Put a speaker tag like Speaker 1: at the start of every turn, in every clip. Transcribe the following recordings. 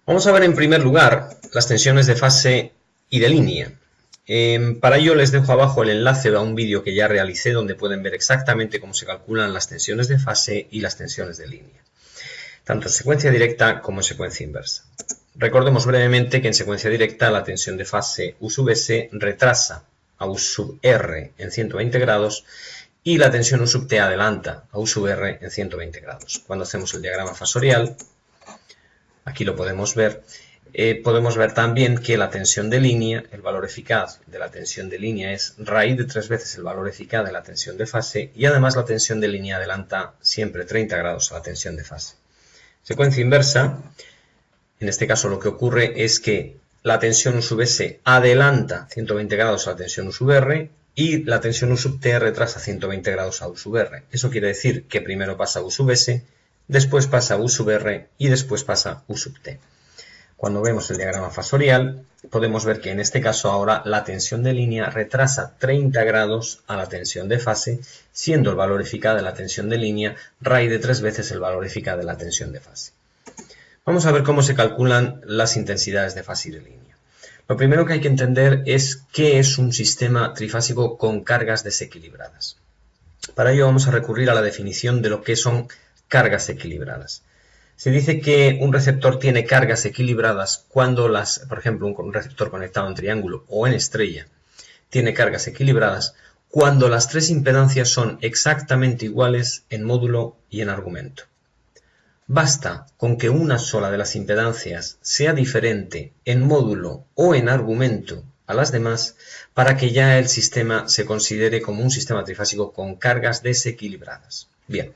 Speaker 1: Vamos a ver en primer lugar las tensiones de fase y de línea. Para ello les dejo abajo el enlace a un vídeo que ya realicé donde pueden ver exactamente cómo se calculan las tensiones de fase y las tensiones de línea, tanto en secuencia directa como en secuencia inversa. Recordemos brevemente que en secuencia directa la tensión de fase U sub S retrasa a U sub R en 120 grados y la tensión U sub T adelanta a U sub R en 120 grados. Cuando hacemos el diagrama fasorial, aquí lo podemos ver también que la tensión de línea, el valor eficaz de la tensión de línea es raíz de 3 veces el valor eficaz de la tensión de fase y además la tensión de línea adelanta siempre 30 grados a la tensión de fase. Secuencia inversa, en este caso lo que ocurre es que la tensión U sub S adelanta 120 grados a la tensión U sub R y la tensión U sub T retrasa 120 grados a U sub R. Eso quiere decir que primero pasa U sub S, después pasa U sub R y después pasa U sub T. Cuando vemos el diagrama fasorial, podemos ver que en este caso ahora la tensión de línea retrasa 30 grados a la tensión de fase, siendo el valor eficaz de la tensión de línea raíz de 3 veces el valor eficaz de la tensión de fase. Vamos a ver cómo se calculan las intensidades de fase y de línea. Lo primero que hay que entender es qué es un sistema trifásico con cargas desequilibradas. Para ello vamos a recurrir a la definición de lo que son cargas equilibradas. Se dice que un receptor tiene cargas equilibradas cuando por ejemplo, un receptor conectado en triángulo o en estrella tiene cargas equilibradas cuando las tres impedancias son exactamente iguales en módulo y en argumento. Basta con que una sola de las impedancias sea diferente en módulo o en argumento a las demás para que ya el sistema se considere como un sistema trifásico con cargas desequilibradas. Bien,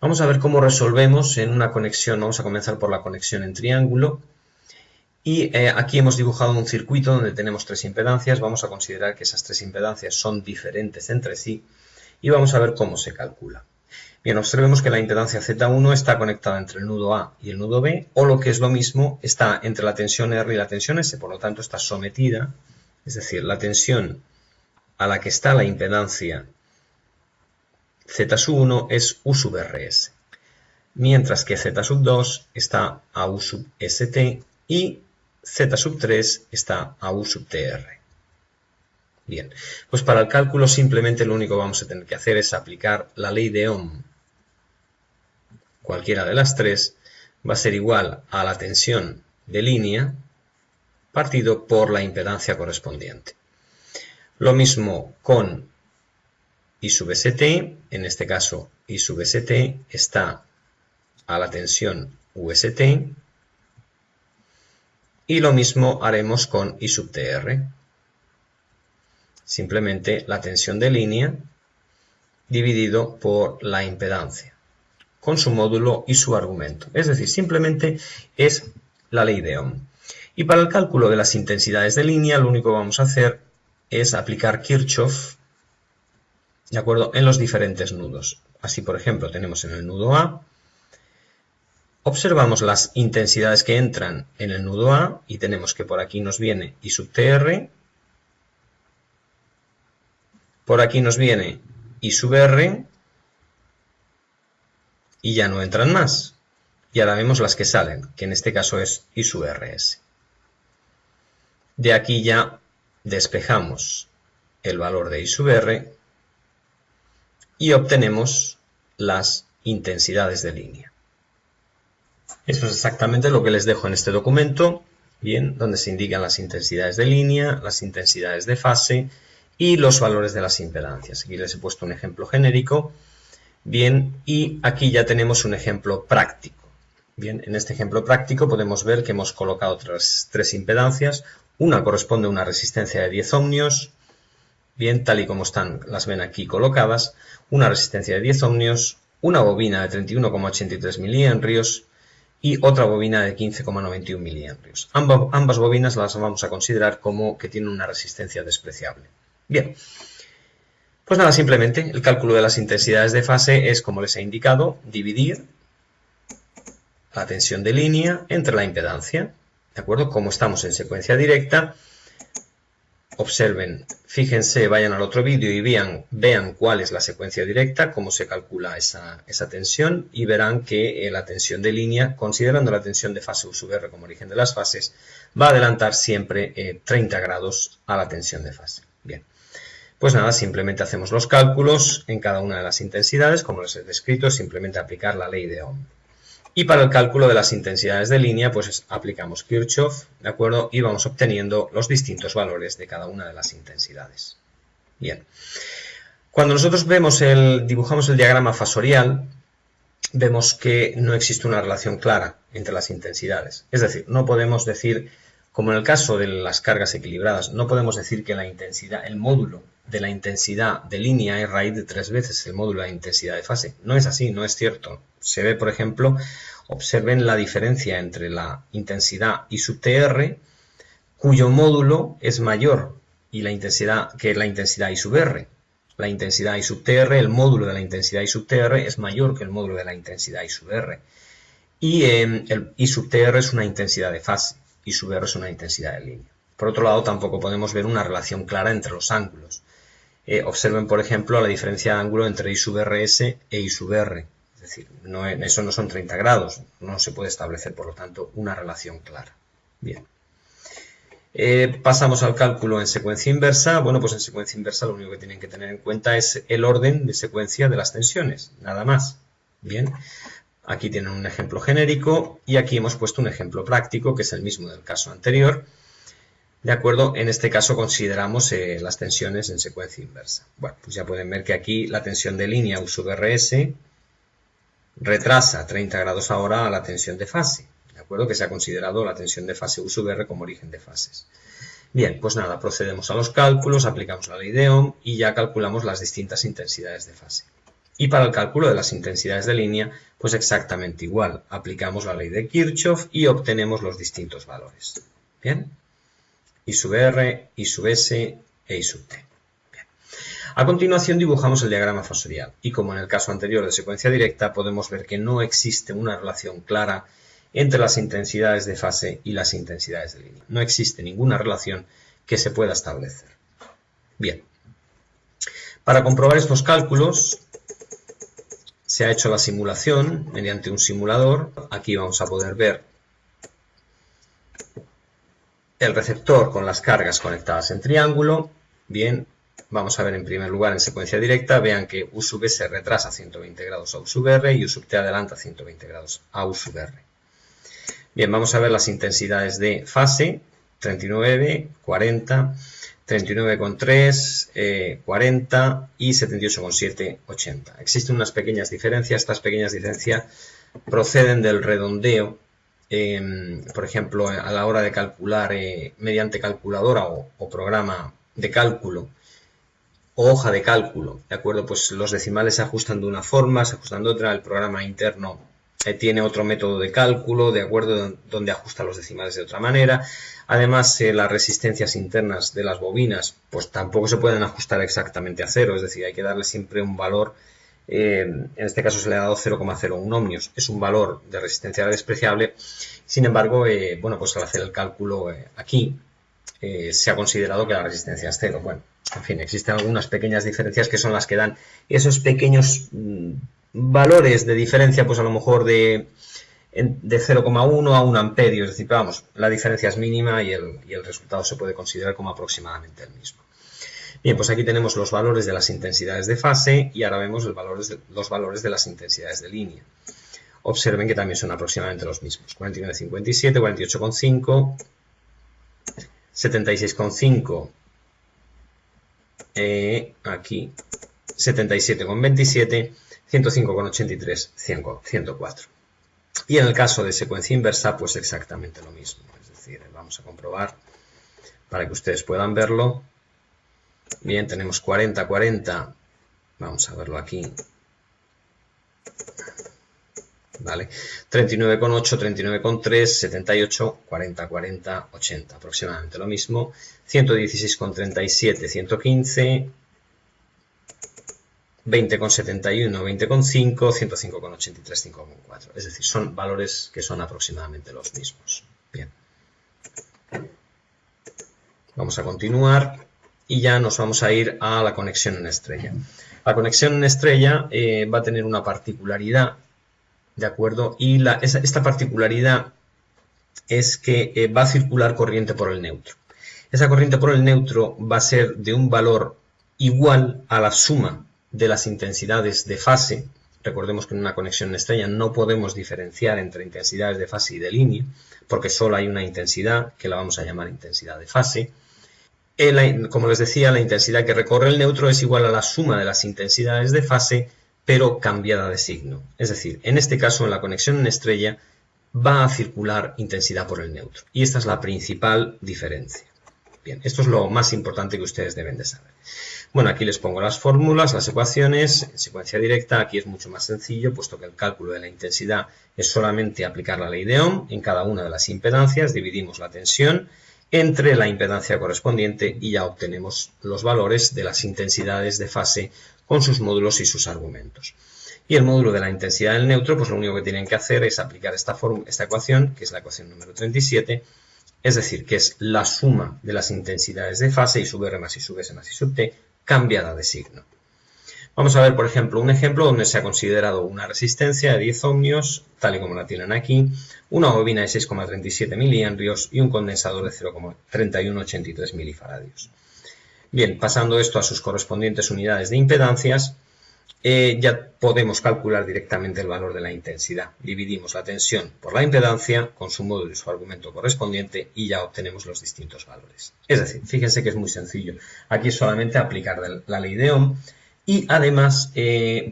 Speaker 1: vamos a ver cómo resolvemos en una conexión. Vamos a comenzar por la conexión en triángulo. Y aquí hemos dibujado un circuito donde tenemos tres impedancias. Vamos a considerar que esas tres impedancias son diferentes entre sí y vamos a ver cómo se calcula. Bien, observemos que la impedancia Z1 está conectada entre el nudo A y el nudo B, o lo que es lo mismo, está entre la tensión R y la tensión S, por lo tanto está sometida, es decir, la tensión a la que está la impedancia Z1 es U sub RS, mientras que Z sub 2 está a U sub ST y Z sub 3 está a U sub TR. Bien, pues para el cálculo simplemente lo único que vamos a tener que hacer es aplicar la ley de Ohm. Cualquiera de las tres va a ser igual a la tensión de línea partido por la impedancia correspondiente. Lo mismo con I sub ST, en este caso I sub ST está a la tensión UST y lo mismo haremos con I sub TR. Simplemente la tensión de línea dividido por la impedancia, con su módulo y su argumento. Es decir, simplemente es la ley de Ohm. Y para el cálculo de las intensidades de línea, lo único que vamos a hacer es aplicar Kirchhoff, ¿de acuerdo?, en los diferentes nudos. Así, por ejemplo, tenemos en el nudo A, observamos las intensidades que entran en el nudo A y tenemos que por aquí nos viene I sub TR, por aquí nos viene I sub R y ya no entran más. Y ahora vemos las que salen, que en este caso es I sub RS. De aquí ya despejamos el valor de I sub R y obtenemos las intensidades de línea. Eso es exactamente lo que les dejo en este documento, bien, donde se indican las intensidades de línea, las intensidades de fase y los valores de las impedancias. Aquí les he puesto un ejemplo genérico. Bien, y aquí ya tenemos un ejemplo práctico. Bien, en este ejemplo práctico podemos ver que hemos colocado tres impedancias. Una corresponde a una resistencia de 10 ohmios. Bien, tal y como están, las ven aquí colocadas. Una resistencia de 10 ohmios, una bobina de 31,83 miliamperes y otra bobina de 15,91 miliamperes. Ambas bobinas las vamos a considerar como que tienen una resistencia despreciable. Bien. Pues nada, simplemente el cálculo de las intensidades de fase es, como les he indicado, dividir la tensión de línea entre la impedancia. ¿De acuerdo? Como estamos en secuencia directa, observen, fíjense, vayan al otro vídeo y vean cuál es la secuencia directa, cómo se calcula esa tensión, y verán que la tensión de línea, considerando la tensión de fase U sub R como origen de las fases, va a adelantar siempre 30 grados a la tensión de fase. Bien, pues nada, simplemente hacemos los cálculos en cada una de las intensidades, como les he descrito, simplemente aplicar la ley de Ohm. Y para el cálculo de las intensidades de línea, pues aplicamos Kirchhoff, ¿de acuerdo? Y vamos obteniendo los distintos valores de cada una de las intensidades. Bien. Cuando nosotros dibujamos el diagrama fasorial, vemos que no existe una relación clara entre las intensidades. Es decir, no podemos decir, como en el caso de las cargas equilibradas, no podemos decir que la intensidad, el módulo de la intensidad de línea es raíz de 3 veces el módulo de la intensidad de fase. No es así, no es cierto. Se ve, por ejemplo, observen la diferencia entre la intensidad I sub TR, cuyo módulo es mayor que la intensidad I sub R. La intensidad I sub TR, el módulo de la intensidad I sub TR es mayor que el módulo de la intensidad I sub R. Y el I sub TR es una intensidad de fase, I sub R es una intensidad de línea. Por otro lado, tampoco podemos ver una relación clara entre los ángulos. Observen, por ejemplo, la diferencia de ángulo entre I sub RS e I sub R. Es decir, eso no son 30 grados, no se puede establecer, por lo tanto, una relación clara. Bien. Pasamos al cálculo en secuencia inversa. Bueno, pues en secuencia inversa lo único que tienen que tener en cuenta es el orden de secuencia de las tensiones, nada más. Bien, aquí tienen un ejemplo genérico y aquí hemos puesto un ejemplo práctico, que es el mismo del caso anterior. De acuerdo, en este caso consideramos las tensiones en secuencia inversa. Bueno, pues ya pueden ver que aquí la tensión de línea U sub RS retrasa 30 grados ahora a la tensión de fase. ¿De acuerdo? Que se ha considerado la tensión de fase U sub R como origen de fases. Bien, pues nada, procedemos a los cálculos, aplicamos la ley de Ohm y ya calculamos las distintas intensidades de fase. Y para el cálculo de las intensidades de línea, pues exactamente igual. Aplicamos la ley de Kirchhoff y obtenemos los distintos valores. Bien. I sub R, I sub S e I sub T. Bien. A continuación dibujamos el diagrama fasorial y como en el caso anterior de secuencia directa podemos ver que no existe una relación clara entre las intensidades de fase y las intensidades de línea. No existe ninguna relación que se pueda establecer. Bien. Para comprobar estos cálculos se ha hecho la simulación mediante un simulador. Aquí vamos a poder ver el receptor con las cargas conectadas en triángulo. Bien, vamos a ver en primer lugar en secuencia directa. Vean que U sub S retrasa 120 grados a U sub R y U sub T adelanta 120 grados a U sub R. Bien, vamos a ver las intensidades de fase, 39, 40, 39,3, 40 y 78,7, 80. Existen unas pequeñas diferencias. Estas pequeñas diferencias proceden del redondeo. Por ejemplo, a la hora de calcular mediante calculadora o programa de cálculo o hoja de cálculo, ¿de acuerdo? Pues los decimales se ajustan de una forma, se ajustan de otra. El programa interno tiene otro método de cálculo, ¿de acuerdo? Donde ajusta los decimales de otra manera. Además, las resistencias internas de las bobinas, pues tampoco se pueden ajustar exactamente a cero, es decir, hay que darle siempre un valor. En este caso se le ha dado 0,01 ohmios, es un valor de resistencia despreciable. Sin embargo, bueno, pues al hacer el cálculo aquí se ha considerado que la resistencia es cero. Bueno, en fin, existen algunas pequeñas diferencias que son las que dan esos pequeños valores de diferencia, pues a lo mejor de 0,1 a 1 amperio, es decir, vamos, la diferencia es mínima y el resultado se puede considerar como aproximadamente el mismo. Bien, pues aquí tenemos los valores de las intensidades de fase y ahora vemos los valores de las intensidades de línea. Observen que también son aproximadamente los mismos. 49,57, 48,5, 76,5, aquí 77,27, 105,83, 104. Y en el caso de secuencia inversa, pues exactamente lo mismo. Es decir, vamos a comprobar para que ustedes puedan verlo. Bien, tenemos 40, 40, vamos a verlo aquí, ¿vale? 39,8, 39,3, 78, 40, 40, 80, aproximadamente lo mismo. 116,37, 115, 20,71, 20,5, 105,83, 5,4. Es decir, son valores que son aproximadamente los mismos. Bien. Vamos a continuar y ya nos vamos a ir a la conexión en estrella. La conexión en estrella va a tener una particularidad, ¿de acuerdo? Y esta particularidad es que va a circular corriente por el neutro. Esa corriente por el neutro va a ser de un valor igual a la suma de las intensidades de fase. Recordemos que en una conexión en estrella no podemos diferenciar entre intensidades de fase y de línea, porque solo hay una intensidad, que la vamos a llamar intensidad de fase. Como les decía, la intensidad que recorre el neutro es igual a la suma de las intensidades de fase, pero cambiada de signo. Es decir, en este caso, en la conexión en estrella, va a circular intensidad por el neutro. Y esta es la principal diferencia. Bien, esto es lo más importante que ustedes deben de saber. Bueno, aquí les pongo las fórmulas, las ecuaciones, en secuencia directa. Aquí es mucho más sencillo, puesto que el cálculo de la intensidad es solamente aplicar la ley de Ohm en cada una de las impedancias. Dividimos la tensión entre la impedancia correspondiente y ya obtenemos los valores de las intensidades de fase con sus módulos y sus argumentos. Y el módulo de la intensidad del neutro, pues lo único que tienen que hacer es aplicar esta ecuación, que es la ecuación número 37, es decir, que es la suma de las intensidades de fase I sub R más I sub S más I sub T cambiada de signo. Vamos a ver, por ejemplo, un ejemplo donde se ha considerado una resistencia de 10 ohmios, tal y como la tienen aquí, una bobina de 6,37 miliambrios y un condensador de 0,3183 milifaradios. Bien, pasando esto a sus correspondientes unidades de impedancias, ya podemos calcular directamente el valor de la intensidad. Dividimos la tensión por la impedancia con su módulo y su argumento correspondiente y ya obtenemos los distintos valores. Es decir, fíjense que es muy sencillo. Aquí es solamente aplicar la ley de Ohm y además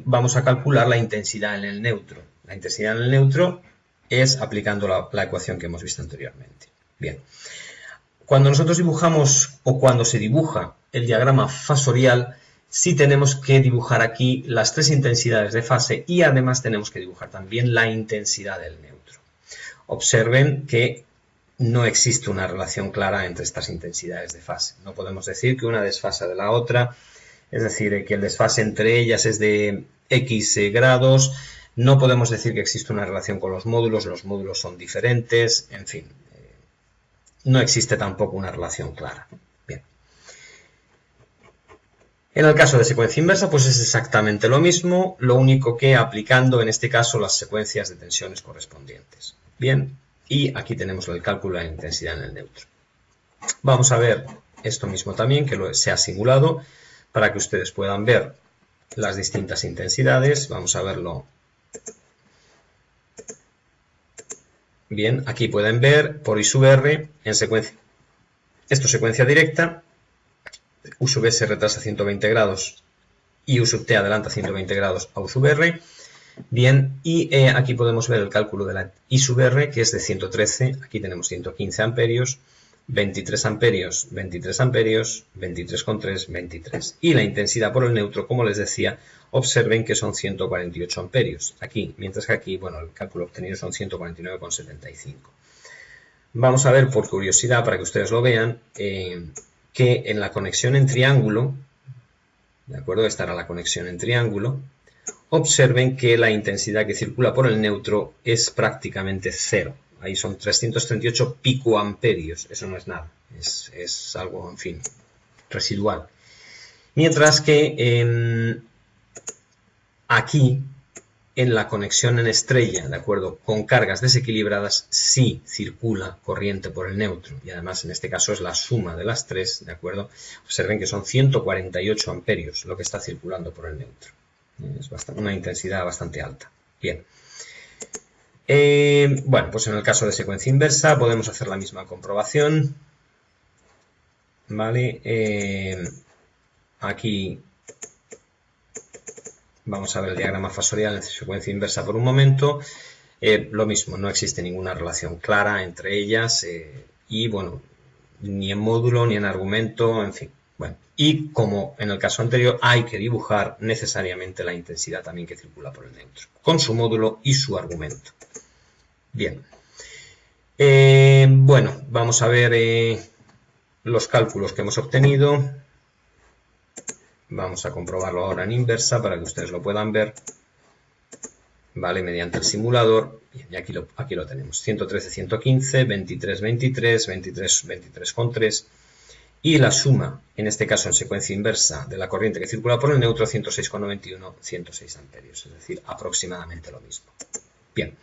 Speaker 1: vamos a calcular la intensidad en el neutro. La intensidad en el neutro es aplicando la ecuación que hemos visto anteriormente. Bien. Cuando nosotros dibujamos o cuando se dibuja el diagrama fasorial, sí tenemos que dibujar aquí las tres intensidades de fase y además tenemos que dibujar también la intensidad del neutro. Observen que no existe una relación clara entre estas intensidades de fase. No podemos decir que una desfasa de la otra, es decir, que el desfase entre ellas es de X grados. No podemos decir que existe una relación con los módulos son diferentes, en fin. No existe tampoco una relación clara. Bien. En el caso de secuencia inversa, pues es exactamente lo mismo, lo único que aplicando en este caso las secuencias de tensiones correspondientes. Bien, y aquí tenemos el cálculo de la intensidad en el neutro. Vamos a ver esto mismo también, que se ha simulado, para que ustedes puedan ver las distintas intensidades. Vamos a verlo. Bien, aquí pueden ver por I sub R en secuencia. Esto es secuencia directa. U sub S retrasa 120 grados y U sub T adelanta 120 grados a U sub R. Bien, y aquí podemos ver el cálculo de la I sub R, que es de 113. Aquí tenemos 115 amperios, 23 amperios, 23 amperios, 23,3, 23. Y la intensidad por el neutro, como les decía, observen que son 148 amperios. Aquí, mientras que aquí, bueno, el cálculo obtenido son 149,75. Vamos a ver, por curiosidad, para que ustedes lo vean, que en la conexión en triángulo, ¿de acuerdo? Esta era la conexión en triángulo. Observen que la intensidad que circula por el neutro es prácticamente cero. Ahí son 338 picoamperios. Eso no es nada. Es algo, en fin, residual. Mientras que aquí, en la conexión en estrella, ¿de acuerdo? Con cargas desequilibradas, sí circula corriente por el neutro. Y además, en este caso, es la suma de las tres, ¿de acuerdo? Observen que son 148 amperios lo que está circulando por el neutro. Es una intensidad bastante alta. Bien. Bueno, pues en el caso de secuencia inversa podemos hacer la misma comprobación. ¿Vale? Aquí vamos a ver el diagrama fasorial en secuencia inversa por un momento. Lo mismo, no existe ninguna relación clara entre ellas y, bueno, ni en módulo ni en argumento, en fin. Bueno, y como en el caso anterior, hay que dibujar necesariamente la intensidad también que circula por el neutro, con su módulo y su argumento. Bien. Bueno, vamos a ver los cálculos que hemos obtenido. Vamos a comprobarlo ahora en inversa para que ustedes lo puedan ver. Vale, mediante el simulador. Bien, y aquí lo tenemos. 113, 115, 23, 23, 23, 23,3. y la suma, en este caso en secuencia inversa, de la corriente que circula por el neutro, 106,91, 106 amperios, es decir, aproximadamente lo mismo. Bien,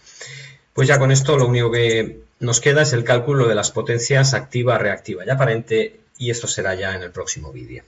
Speaker 1: pues ya con esto lo único que nos queda es el cálculo de las potencias activa, reactiva y aparente, y esto será ya en el próximo vídeo.